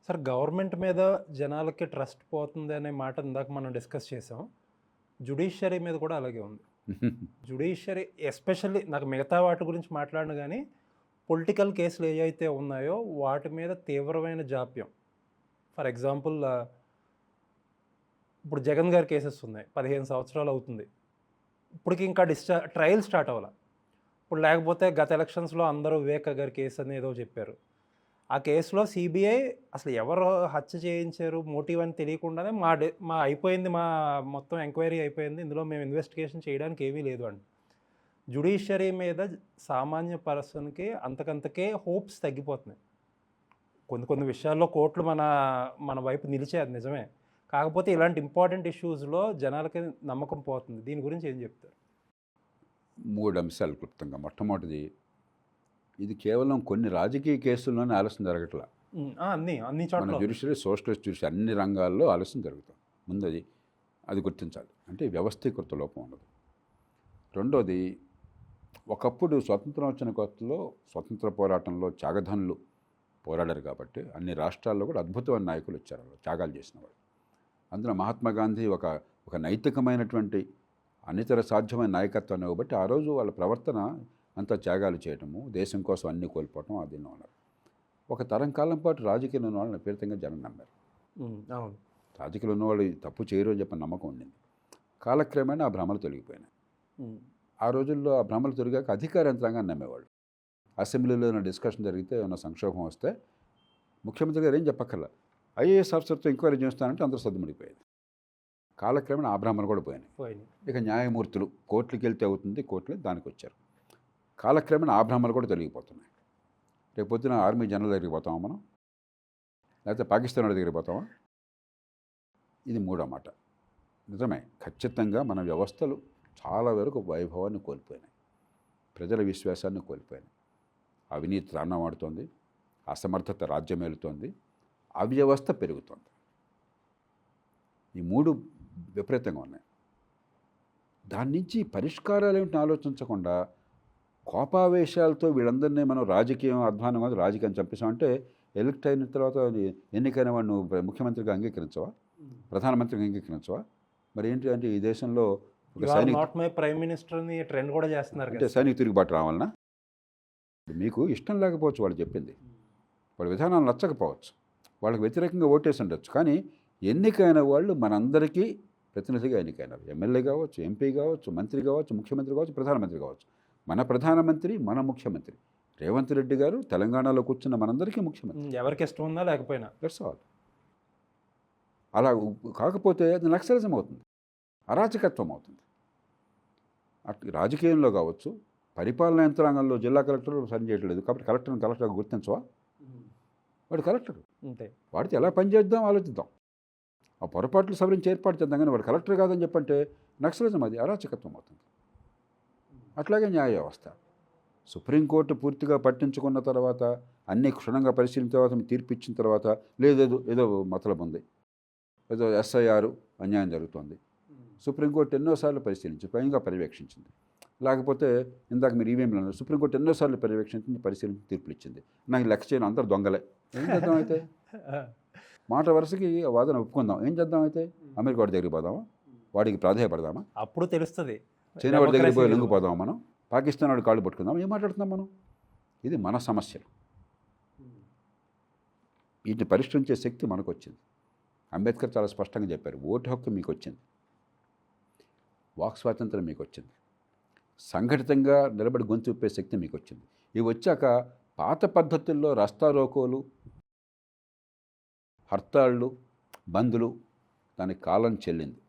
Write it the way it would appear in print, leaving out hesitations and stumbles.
Sir government మీద జనాలకి trust పోతుంది అనే మాట ఇందాక మనం డిస్కస్ చేసాం. జ్యుడిషియరీ మీద కూడా అలాగే ఉంది. జ్యుడిషియరీ ఎస్పెషల్లీ నాకు మిగతా వాటి గురించి మాట్లాడను గానీ, పొలిటికల్ కేసులు ఏవైతే ఉన్నాయో వాటి మీద తీవ్రమైన జాప్యం. ఫర్ ఎగ్జాంపుల్ ఇప్పుడు జగన్ గారి కేసెస్ ఉన్నాయి. 15 సంవత్సరాలు అవుతుంది. ఇప్పటికి ఇంకా ట్రయల్ స్టార్ట్ అవ్వల. ఇప్పుడు లేకపోతే గత ఎలక్షన్స్‌లో అందరూ వివేకా గారి కేసు అని ఏదో చెప్పారు. ఆ కేసులో సీబీఐ అసలు ఎవరు హత్య చేయించారు, మోటివ్ అని తెలియకుండానే అయిపోయింది, మొత్తం ఎంక్వైరీ అయిపోయింది. ఇందులో మేము ఇన్వెస్టిగేషన్ చేయడానికి ఏమీ లేదు అంట. జ్యుడిషియరీ మీద సామాన్య పర్సన్‌కి అంతకంతకే హోప్స్ తగ్గిపోతున్నాయి. కొన్ని విషయాల్లో కోర్టులు మన వైపు నిలిచాయి, నిజమే. కాకపోతే ఇలాంటి ఇంపార్టెంట్ ఇష్యూస్‌లో జనాలకి నమ్మకం పోతుంది. దీని గురించి ఏం చెప్తారు? 3 అంశాలు క్లుప్తంగా. మొట్టమొదటిది, ఇది కేవలం కొన్ని రాజకీయ కేసుల్లోనే ఆలస్యం జరగట్లా. అన్ని మన చోట్ల జ్యుడిషియరీ, సోషలిస్ట్ జ్యుడిషియరీ అన్ని రంగాల్లో ఆలస్యం జరుగుతుంది. ముందు అది గుర్తించాలి. అంటే వ్యవస్థీకృత లోపం ఉండదు. రెండోది, ఒకప్పుడు స్వతంత్రం వచ్చిన కొత్తలో స్వతంత్ర పోరాటంలో త్యాగధనులు పోరాడారు కాబట్టి అన్ని రాష్ట్రాల్లో కూడా అద్భుతమైన నాయకులు వచ్చారు, త్యాగాలు చేసిన వాళ్ళు. అందులో మహాత్మా గాంధీ ఒక నైతికమైనటువంటి అనితర సాధ్యమైన నాయకత్వాన్ని ఇవ్వబట్టి ఆ రోజు వాళ్ళ ప్రవర్తన అంతా త్యాగాలు చేయటము, దేశం కోసం అన్ని కోల్పోవటం, అది ఉన్నారు. ఒక తరం కాలం పాటు రాజకీయంలో ఉన్న వాళ్ళని విపరీతంగా జనం నమ్మారు. అవును, రాజకీయంలో ఉన్నవాళ్ళు తప్పు చేయరు అని చెప్పిన నమ్మకం ఉండింది. కాలక్రమేణా ఆ భ్రమలు తొలగిపోయినాయి. ఆ రోజుల్లో ఆ భ్రమలు తొలగాక అధికార యంత్రాంగాన్ని నమ్మేవాళ్ళు. అసెంబ్లీలో ఏమైనా డిస్కషన్ జరిగితే, ఏమైనా సంక్షోభం వస్తే ముఖ్యమంత్రి గారు ఏం చెప్పక్కర్లా, ఐఏఎస్ ఆఫీసర్తో ఎంక్వైరీ చేస్తానంటే అందరూ సద్దుమడిపోయేది. కాలక్రమేణా ఆ భ్రమలు కూడా పోయినాయి. ఇక న్యాయమూర్తులు కోర్టులకు వెళ్తే అవుతుంది, కోర్టులు దానికి వచ్చారు. కాలక్రమేణా ఆ భ్రమలు కూడా తొలగిపోతున్నాయి. రేపు పొద్దున ఆర్మీ జనరల్ దగ్గరికి పోతామా మనం, లేకపోతే పాకిస్తాన్ వాళ్ళ దగ్గరికి పోతామా? ఇది మూడో మాట. నిజమే, ఖచ్చితంగా మన వ్యవస్థలు చాలా వరకు వైభవాన్ని కోల్పోయినాయి, ప్రజల విశ్వాసాన్ని కోల్పోయినాయి. అవినీతి తాండవమాడుతోంది, అసమర్థత రాజ్యమేలుతోంది, అవ్యవస్థ పెరుగుతోంది. ఈ మూడు విపరీతంగా ఉన్నాయి. దాని నుంచి పరిష్కారాలు ఏమిటి ఆలోచించకుండా కోపావేశాలతో వీళ్ళందరినీ మనం రాజకీయం అధ్వానం కాదు, రాజకీయం చంపేసామంటే ఎలక్ట్ అయిన తర్వాత ఎన్నికైన వాడు నువ్వు ముఖ్యమంత్రిగా అంగీకరించవా, ప్రధానమంత్రిగా అంగీకరించవా? మరి ఏంటి అంటే ఈ దేశంలో ఒక ప్రైమ్ మినిస్టర్ని ట్రెండ్ కూడా చేస్తున్నారు అంటే సైనిక తిరుగుబాటు రావాలన్నా? మీకు ఇష్టం లేకపోవచ్చు వాళ్ళు చెప్పింది, వాళ్ళ విధానాలు నచ్చకపోవచ్చు, వాళ్ళకి వ్యతిరేకంగా ఓటేసి ఉండొచ్చు, కానీ ఎన్నికైన వాళ్ళు మనందరికీ ప్రతినిధిగా ఎన్నికైనారు. ఎమ్మెల్యే కావచ్చు, ఎంపీ కావచ్చు, మంత్రి కావచ్చు, ముఖ్యమంత్రి కావచ్చు, ప్రధానమంత్రి కావచ్చు. మన ప్రధానమంత్రి, మన ముఖ్యమంత్రి రేవంత్ రెడ్డి గారు తెలంగాణలో కూర్చున్న మనందరికీ ముఖ్యమంత్రి. ఎవరికి ఇష్టం ఉందా లేకపోయినా దట్స్ ఆల్. అలా కాకపోతే అది నక్సలిజం అవుతుంది, అరాచకత్వం అవుతుంది. అటు రాజకీయంలో కావచ్చు, పరిపాలనా యంత్రాంగంలో జిల్లా కలెక్టర్ పనిచేయట్లేదు కాబట్టి కలెక్టర్గా గుర్తించవా? వాడు కలెక్టర్, అంతే. వాడితే ఎలా పనిచేద్దాం ఆలోచిద్దాం, ఆ పొరపాట్లు సవరించి ఏర్పాటు చేద్దాం. కానీ వాడు కలెక్టర్ కాదని చెప్పంటే నక్సలిజం, అది అరాచకత్వం అవుతుంది. అట్లాగే న్యాయ వ్యవస్థ, సుప్రీంకోర్టు పూర్తిగా పట్టించుకున్న తర్వాత, అన్ని క్షుణ్ణంగా పరిశీలించిన తర్వాత, తీర్పు ఇచ్చిన తర్వాత, ఏదో మతలబు ఉంది, ఏదో ఎస్ఐఆర్ అన్యాయం జరుగుతుంది, సుప్రీంకోర్టు ఎన్నోసార్లు పరిశీలించి పైగా పర్యవేక్షించింది. లేకపోతే ఇందాక మీరు ఈవీఎంలు అన్నారు, సుప్రీంకోర్టు ఎన్నోసార్లు పర్యవేక్షించింది, పరిశీలించి తీర్పులు ఇచ్చింది. నాకు లెక్క చేయను, అందరు దొంగలే. ఏం చేద్దాం అయితే? మాట వరుసకి వాదన ఒప్పుకుందాం, ఏం చేద్దాం అయితే? అమెరికా వాడి దగ్గరికి పోదామా? వాడికి ప్రాధాన్యపడదామా? అప్పుడు తెలుస్తుంది. చైనా వాడి దగ్గరికి పోయి లొంగిపోదాం మనం? పాకిస్తాన్ వాడి కాళ్ళు పట్టుకుందాం? ఏం మాట్లాడుతున్నాం మనం? ఇది మన సమస్యలు. వీటిని పరిష్కరించే శక్తి మనకు వచ్చింది. అంబేద్కర్ చాలా స్పష్టంగా చెప్పారు, ఓటు హక్కు మీకు వచ్చింది, వాక్ స్వాతంత్రం మీకు వచ్చింది, సంఘటితంగా నిలబడి గొంతు విప్పే శక్తి మీకు వచ్చింది. ఇవి వచ్చాక పాత పద్ధతుల్లో రస్తారోకోలు, హర్తాళ్ళు, బందులు, దానికి కాలం చెల్లింది.